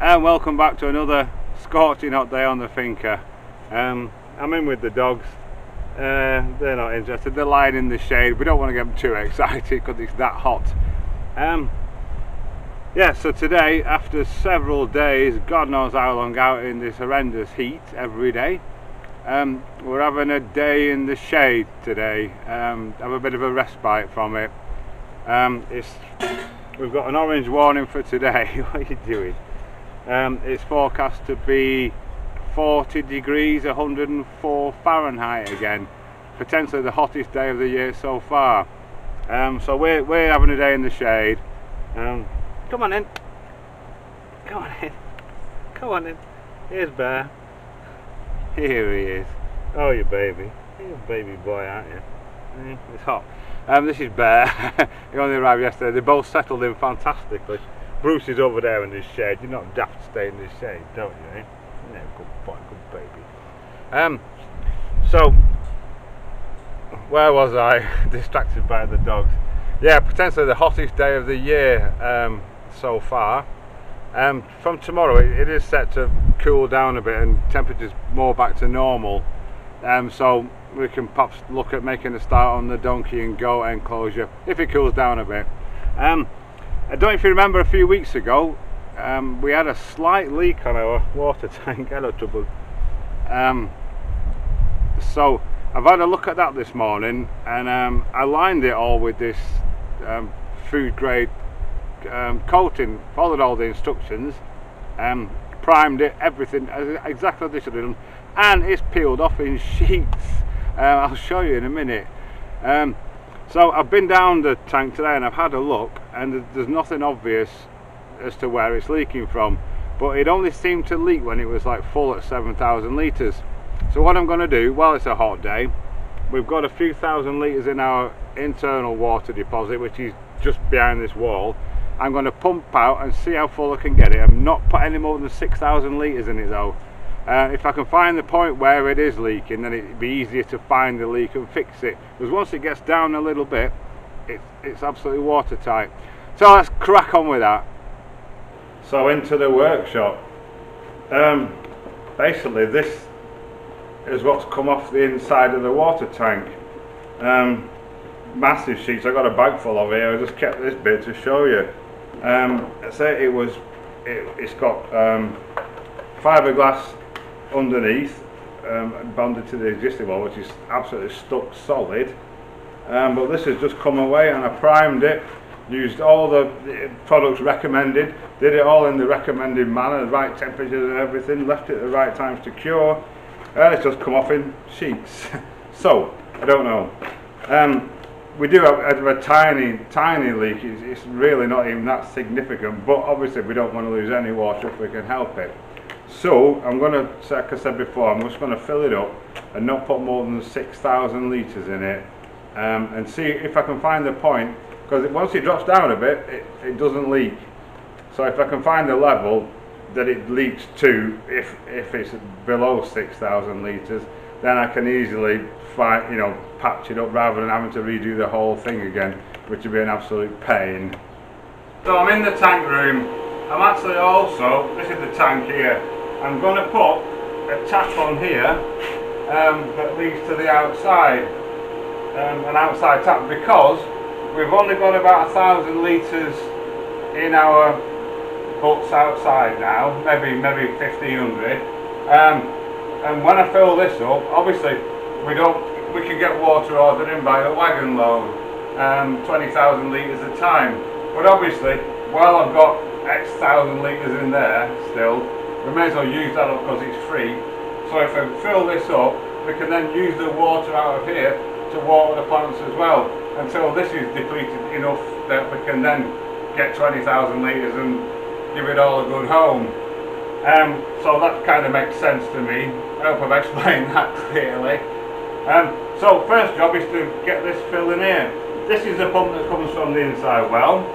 And welcome back to another scorching hot day on the Finca. I'm in with the dogs. They're not interested, they're lying in the shade. We don't want to get them too excited because it's that hot. Yeah, so today, after several days, God knows how long out in this horrendous heat every day, we're having a day in the shade today. Have a bit of a respite from it. We've got an orange warning for today. What are you doing? It's forecast to be 40 degrees, 104 Fahrenheit again. Potentially the hottest day of the year so far. So we're having a day in the shade. Come on in. Come on in. Come on in. Here's Bear. Here he is. Oh, you baby. You're a baby boy, aren't you? It's hot. This is Bear. He only arrived yesterday. They both settled in fantastically. Bruce is over there in the shade. You're not daft to stay in the shade, don't you? Eh? No, good boy, good baby. So, where was I? Distracted by the dogs. Yeah, potentially the hottest day of the year so far. From tomorrow it is set to cool down a bit and temperatures more back to normal. So we can perhaps look at making a start on the donkey and goat enclosure if it cools down a bit. I don't know if you remember a few weeks ago, we had a slight leak on our water tank. Hello, Trouble. So I've had a look at that this morning, and I lined it all with this food grade coating, followed all the instructions, primed it, everything exactly as they should have done, and it's peeled off in sheets. I'll show you in a minute. So I've been down the tank today and I've had a look, and there's nothing obvious as to where it's leaking from, but it only seemed to leak when it was like full at 7,000 litres. So what I'm going to do, while it's a hot day, we've got a few thousand litres in our internal water deposit, which is just behind this wall. I'm going to pump out and see how full I can get it. I've not put any more than 6,000 litres in it though. If I can find the point where it is leaking, then it'd be easier to find the leak and fix it, because once it gets down a little bit, it's absolutely watertight. So let's crack on with that. So into the workshop. Basically this is what's come off the inside of the water tank. Massive sheets. I got a bag full of it. I just kept this bit to show you. It's got fiberglass underneath, bonded to the existing one, which is absolutely stuck solid. But this has just come away, and I primed it, used all the products recommended, did it all in the recommended manner, the right temperatures and everything, left it at the right times to cure, and it's just come off in sheets. So I don't know. We do have a tiny leak. It's really not even that significant, but obviously we don't want to lose any water if we can help it. So I'm going to, like I said before, I'm just going to fill it up and not put more than 6,000 litres in it, and see if I can find the point, because once it drops down a bit, it doesn't leak. So if I can find the level that it leaks to, if it's below 6,000 litres, then I can easily patch it up rather than having to redo the whole thing again, which would be an absolute pain. So I'm in the tank room. I'm actually also, this is the tank here, I'm going to put a tap on here that leads to the outside, an outside tap, because we've only got about 1,000 litres in our butts outside now, maybe 1,500. And when I fill this up, obviously we can get water ordered in by a wagon load, 20,000 litres a time. But obviously, while I've got X thousand litres in there still, we may as well use that up because it's free. So if I fill this up, we can then use the water out of here to water the plants as well, until this is depleted enough that we can then get 20,000 litres and give it all a good home. So that kind of makes sense to me. I hope I've explained that clearly. So first job is to get this filled in here. This is the pump that comes from the inside well.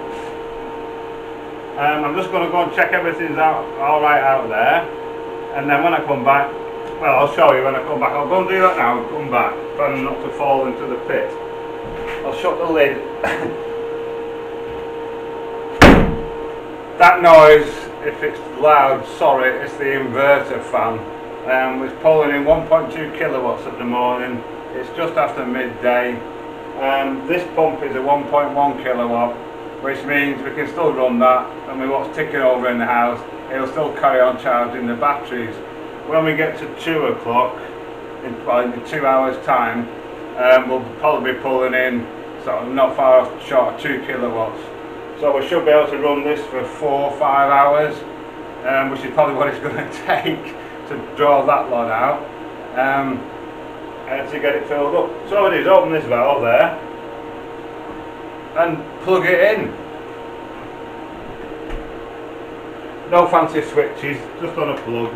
I'm just going to go and check everything's alright out there, and then when I come back, well, I'll show you when I come back. I'll go and do that now and come back, trying not to fall into the pit. I'll shut the lid. That noise if it's loud, sorry, it's the inverter fan. It's pulling in 1.2 kilowatts at the morning. It's just after midday. This pump is a 1.1 kilowatt, which means we can still run that, and with what's ticking over in the house, it'll still carry on charging the batteries. When we get to 2 o'clock, in 2 hours time, we'll probably be pulling in sort of not far off short of 2 kilowatts. So we should be able to run this for 4 or 5 hours, which is probably what it's going to take to draw that lot out, to get it filled up. So it is, open this valve there and plug it in. No fancy switches, just on a plug.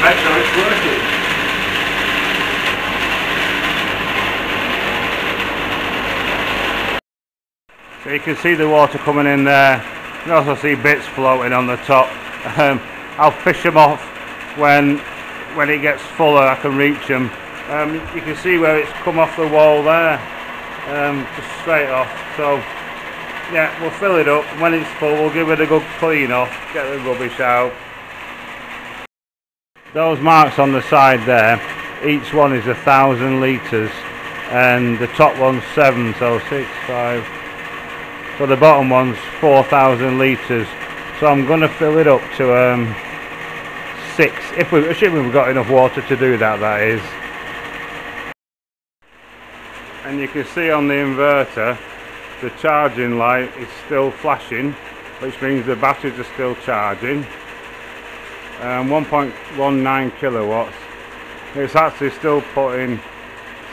Make sure it's working. So you can see the water coming in there. You can also see bits floating on the top. I'll fish them off when it gets fuller. I can reach them. You can see where it's come off the wall there, just straight off. So yeah, we'll fill it up. When it's full, we'll give it a good clean off, get the rubbish out. Those marks on the side there, each one is 1,000 litres, and the top one's 7, so 6, 5. So the bottom one's 4,000 litres. So I'm going to fill it up to 6, assuming we've got enough water to do that, that is. And you can see on the inverter, the charging light is still flashing, which means the batteries are still charging. 1.19 kilowatts. It's actually still putting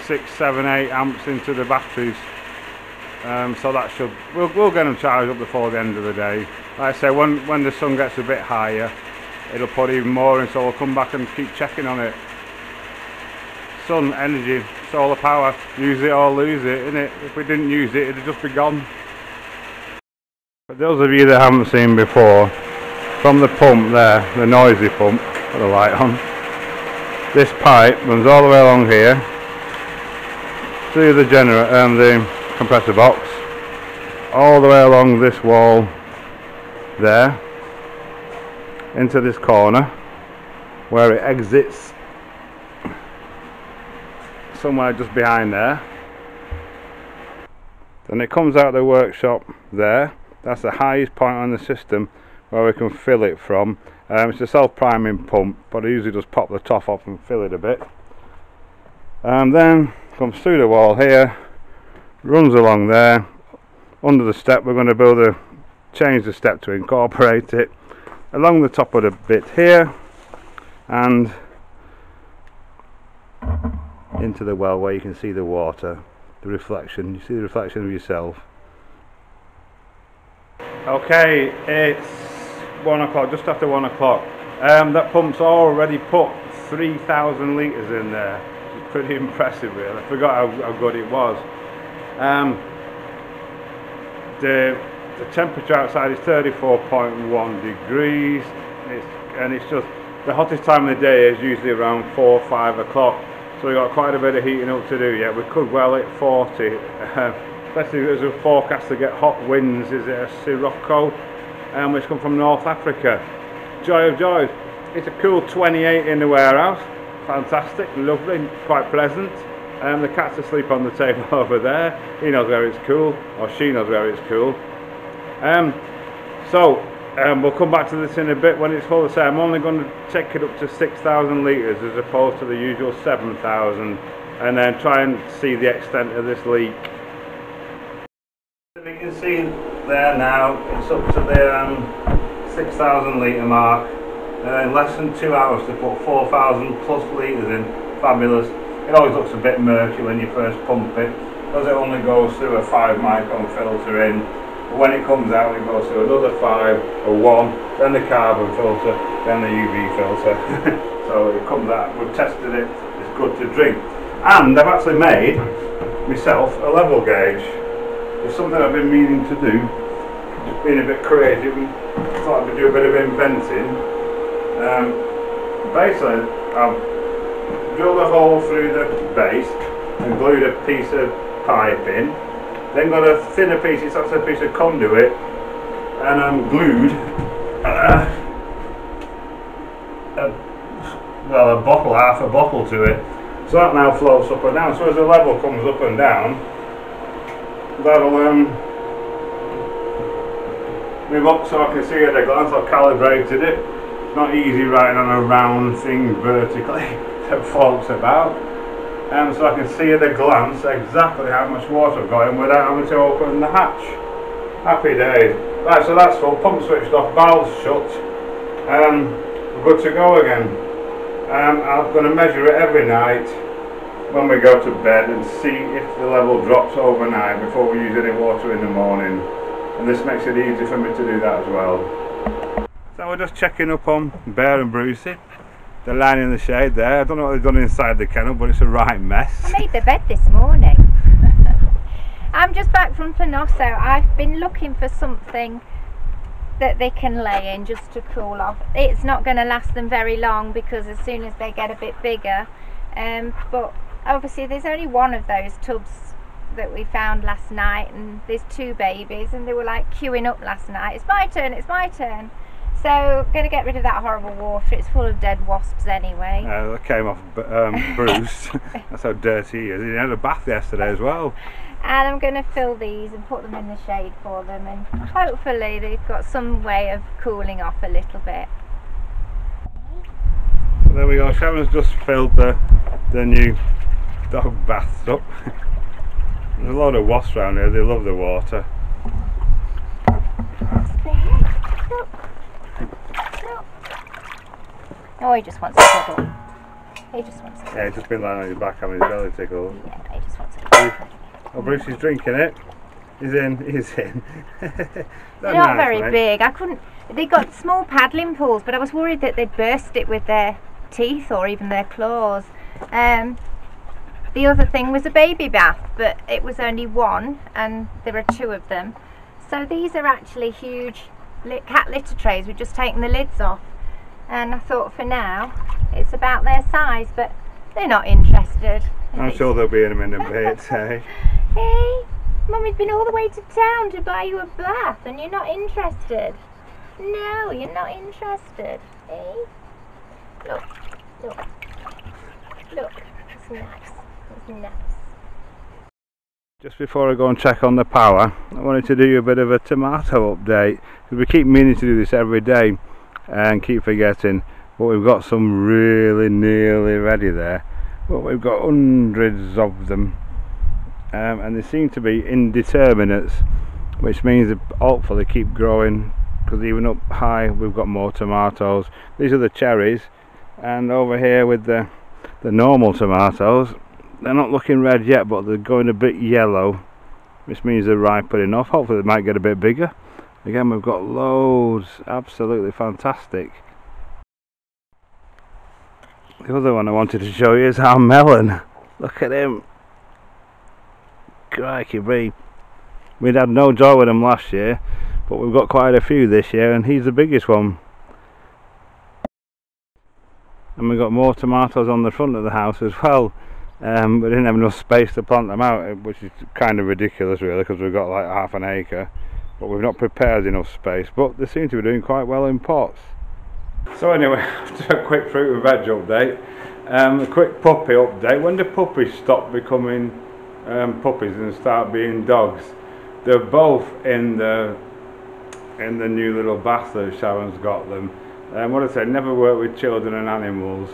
6, 7, 8 amps into the batteries. So that should, we'll get them charged up before the end of the day. Like I say, when the sun gets a bit higher, it'll put even more in, so we'll come back and keep checking on it. Sun energy, solar power, use it or lose it, innit? If we didn't use it, it'd just be gone. For those of you that haven't seen before, from the pump there, the noisy pump, put the light on, this pipe runs all the way along here through the the compressor box, all the way along this wall there into this corner where it exits somewhere just behind there. Then it comes out of the workshop there. That's the highest point on the system where we can fill it from. It's a self-priming pump, but I usually just pop the top off and fill it a bit. And then comes through the wall here, runs along there, under the step. We're going to change the step to incorporate it, along the top of the bit here, and into the well where you can see the water, the reflection. You see the reflection of yourself. Okay, it's 1 o'clock, just after 1 o'clock. That pump's already put 3,000 litres in there, which is pretty impressive really. I forgot how good it was. The temperature outside is 34.1 degrees, and it's just the hottest time of the day is usually around 4 or 5 o'clock, so we've got quite a bit of heating up to do yet. We could well hit 40, especially if there's a forecast to get hot winds. Is it a Sirocco, which come from North Africa. Joy of joys, it's a cool 28 in the warehouse, fantastic, lovely, quite pleasant. The cat's asleep on the table over there. He knows where it's cool, or she knows where it's cool. We'll come back to this in a bit when it's full. To say I'm only going to take it up to 6,000 litres as opposed to the usual 7,000, and then try and see the extent of this leak. You can see there now, it's up to the 6,000 litre mark. In less than 2 hours to put 4,000 plus litres in, fabulous. It always looks a bit murky when you first pump it, because it only goes through a 5 micron filter in. But when it comes out, it goes through another 5 or 1, then the carbon filter, then the UV filter. So it comes out, we've tested it, it's good to drink. And I've actually made myself a level gauge. It's something I've been meaning to do, just being a bit creative and thought I'd do a bit of inventing. Basically, I've drilled a hole through the base and glued a piece of pipe in, then got a thinner piece, it's actually a piece of conduit, and I'm glued well, a bottle, half a bottle to it. So that now floats up and down. So as the level comes up and down, that'll move up so I can see at a glance. I've calibrated it. It's not easy writing on a round thing vertically that floats about. So I can see at a glance exactly how much water I've got in without having to open the hatch. Happy days. Right, so that's full, pump switched off, valves shut. We're good to go again. I'm going to measure it every night when we go to bed and see if the level drops overnight before we use any water in the morning. And this makes it easy for me to do that as well. So we're just checking up on Bear and Brucey. They're lying in the shade there. I don't know what they've done inside the kennel, but it's a right mess. I made the bed this morning. I'm just back from Panosso. I've been looking for something that they can lay in just to cool off. It's not going to last them very long because as soon as they get a bit bigger, but obviously there's only one of those tubs that we found last night, and there's 2 babies, and they were like queuing up last night. It's my turn, it's my turn. So I'm going to get rid of that horrible water. It's full of dead wasps anyway. That came off Bruce. That's how dirty he is. He had a bath yesterday as well. And I'm going to fill these and put them in the shade for them, and hopefully they've got some way of cooling off a little bit. So there we go, Sharon's just filled the new dog baths up. There's a lot of wasps around here, they love the water. Look. Look. Oh, he just wants to cuddle. He just wants to cuddle. Yeah, he's just been lying on his back having his belly tickled. Yeah, he just wants to cuddle. Oh, Bruce is drinking it. He's in. They're not very big. I couldn't. They got small paddling pools, but I was worried that they'd burst it with their teeth or even their claws. The other thing was a baby bath, but it was only one, and there are 2 of them. So these are actually huge cat litter trays. We've just taken the lids off, and I thought for now it's about their size, but they're not interested. I'm sure they'll be in a minute, hey. Hey, Mummy's been all the way to town to buy you a bath and you're not interested. No, you're not interested. Hey? Look. It's nice. It's nice. Just before I go and check on the power, I wanted to do you a bit of a tomato update, because we keep meaning to do this every day and keep forgetting, but we've got some really nearly ready there. But we've got hundreds of them, and they seem to be indeterminates, which means that hopefully keep growing, because even up high we've got more tomatoes. These are the cherries, and over here with the normal tomatoes, they're not looking red yet, but they're going a bit yellow, which means they're riper enough. Hopefully they might get a bit bigger. Again, we've got loads, absolutely fantastic. The other one I wanted to show you is our melon. Look at him. Crikey brie. We'd had no joy with him last year, but we've got quite a few this year, and he's the biggest one. And we've got more tomatoes on the front of the house as well. We didn't have enough space to plant them out, which is kind of ridiculous really, because we've got like half an acre, but we've not prepared enough space. But they seem to be doing quite well in pots. So anyway, after a quick fruit and veg update, a quick puppy update. When the puppies stop becoming puppies and start being dogs, they're both in the new little bath that Sharon's got them. What I say, never work with children and animals,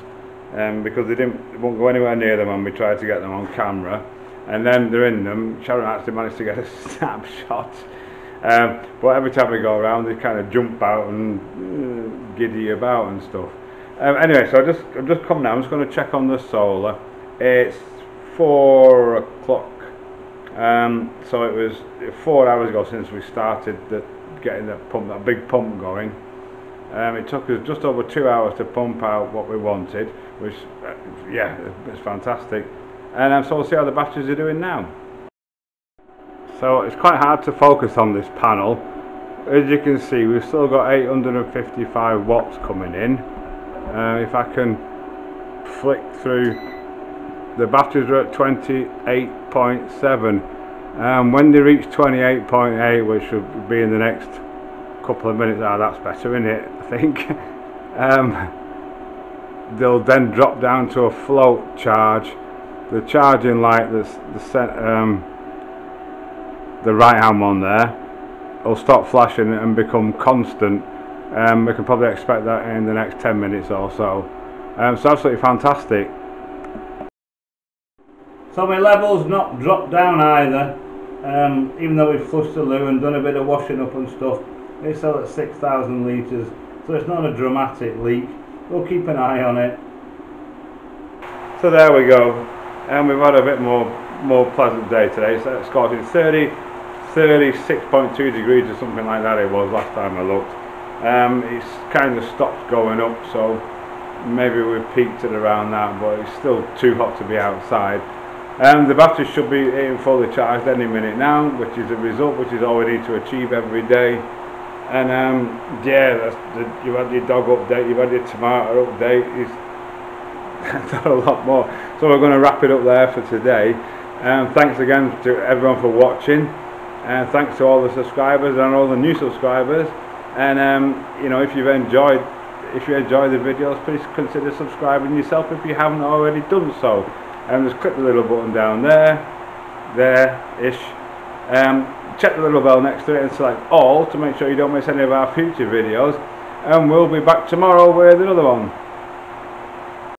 because they won't go anywhere near them when we try to get them on camera, and then they're in them. Sharon actually managed to get a snapshot. But every time we go around they kind of jump out and giddy about and stuff. Anyway, so I've just come now. I'm just going to check on the solar. It's 4 o'clock, so it was 4 hours ago since we started getting that big pump going. It took us just over 2 hours to pump out what we wanted, which yeah, it's fantastic. And so we'll see how the batteries are doing now. So it's quite hard to focus on this panel. As you can see, we've still got 855 watts coming in. If I can flick through the batteries are at 28.7. When they reach 28.8, which should be in the next couple of minutes, that's better, isn't it? I think. They'll then drop down to a float charge. The charging light the right hand one there will stop flashing and become constant. We can probably expect that in the next 10 minutes or so. So absolutely fantastic. So my levels not dropped down either, even though we've flushed the loo and done a bit of washing up and stuff. It's still at 6,000 litres, so it's not a dramatic leak. We'll keep an eye on it. So there we go, and we've had a bit more pleasant day today. So it's got 36.2 degrees or something like that it was last time I looked. It's kind of stopped going up, so maybe we've peaked at around that, but it's still too hot to be outside. The battery should be getting fully charged any minute now, which is a result, which is all we need to achieve every day. And yeah, you've had your dog update, you've had your tomato update, it's not a lot more. So we're going to wrap it up there for today. Thanks again to everyone for watching, and thanks to all the subscribers and all the new subscribers. And you know, if you enjoyed the videos, please consider subscribing yourself if you haven't already done so. Just click the little button down there-ish. Check the little bell next to it and select all to make sure you don't miss any of our future videos. And we'll be back tomorrow with another one.